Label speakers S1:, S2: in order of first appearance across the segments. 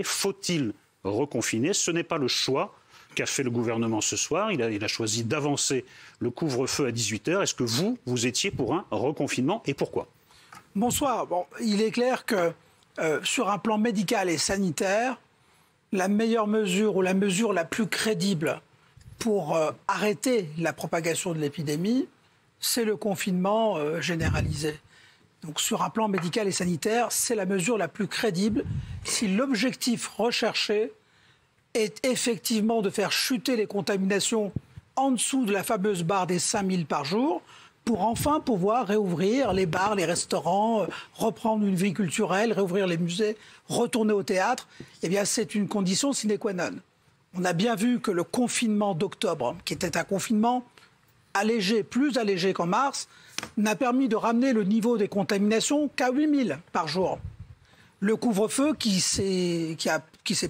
S1: Faut-il reconfiner? Ce n'est pas le choix qu'a fait le gouvernement ce soir. Il a choisi d'avancer le couvre-feu à 18h. Est-ce que vous étiez pour un reconfinement et pourquoi?
S2: Bonsoir. Bon, il est clair que sur un plan médical et sanitaire, la meilleure mesure ou la mesure la plus crédible pour arrêter la propagation de l'épidémie, c'est le confinement généralisé. Donc sur un plan médical et sanitaire, c'est la mesure la plus crédible si l'objectif recherché est effectivement de faire chuter les contaminations en dessous de la fameuse barre des 5000 par jour pour enfin pouvoir réouvrir les bars, les restaurants, reprendre une vie culturelle, réouvrir les musées, retourner au théâtre. Eh bien, c'est une condition sine qua non. On a bien vu que le confinement d'octobre, qui était un confinement allégé, plus allégé qu'en mars, n'a permis de ramener le niveau des contaminations qu'à 8000 par jour. Le couvre-feu qui s'est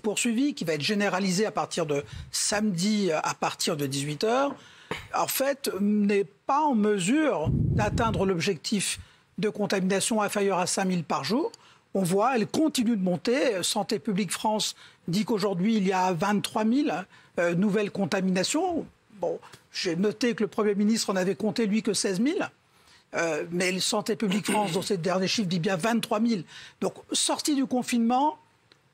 S2: poursuivi, qui va être généralisé à partir de samedi à partir de 18h, en fait, n'est pas en mesure d'atteindre l'objectif de contamination inférieur à 5000 par jour. On voit, elle continue de monter. Santé publique France dit qu'aujourd'hui, il y a 23 000 nouvelles contaminations. Bon, j'ai noté que le Premier ministre en avait compté, lui, que 16 000. Mais Santé publique France, dans ces derniers chiffres, dit bien 23 000. Donc, sortie du confinement,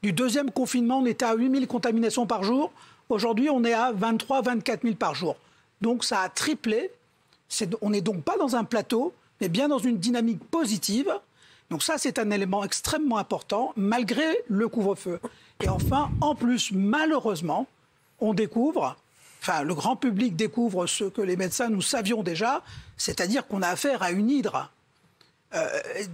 S2: du deuxième confinement, on était à 8 000 contaminations par jour. Aujourd'hui, on est à 23 24 000 par jour. Donc, ça a triplé. On n'est donc pas dans un plateau, mais bien dans une dynamique positive. Donc ça, c'est un élément extrêmement important, malgré le couvre-feu. Et enfin, en plus, malheureusement, on découvre... Enfin, le grand public découvre ce que les médecins, nous savions déjà, c'est-à-dire qu'on a affaire à une hydre.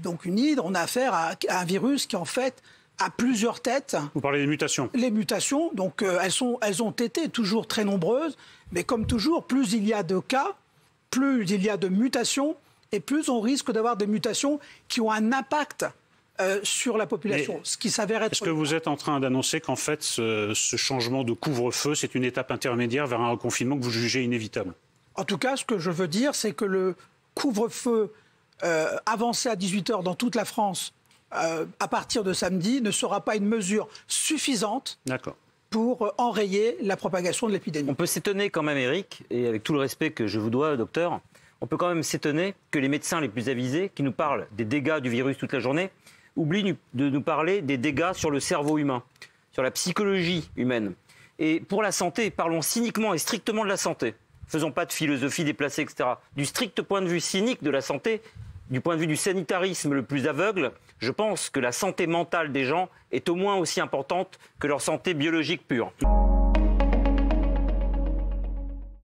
S2: Donc une hydre, on a affaire à un virus qui, en fait, a plusieurs têtes.
S1: Vous parlez des mutations. Les
S2: mutations, donc elles ont été toujours très nombreuses, mais comme toujours, plus il y a de cas, plus il y a de mutations, et plus on risque d'avoir des mutations qui ont un impact sur la population, ce qui s'avère être...
S1: Est-ce que vous êtes en train d'annoncer qu'en fait, ce changement de couvre-feu, c'est une étape intermédiaire vers un reconfinement que vous jugez inévitable?
S2: En tout cas, ce que je veux dire, c'est que le couvre-feu avancé à 18h dans toute la France, à partir de samedi, ne sera pas une mesure suffisante pour enrayer la propagation de l'épidémie.
S3: On peut s'étonner quand même, Éric, et avec tout le respect que je vous dois, docteur, on peut quand même s'étonner que les médecins les plus avisés, qui nous parlent des dégâts du virus toute la journée, oublient de nous parler des dégâts sur le cerveau humain, sur la psychologie humaine. Et pour la santé, parlons cyniquement et strictement de la santé. Faisons pas de philosophie déplacée, etc. Du strict point de vue cynique de la santé, du point de vue du sanitarisme le plus aveugle, je pense que la santé mentale des gens est au moins aussi importante que leur santé biologique pure.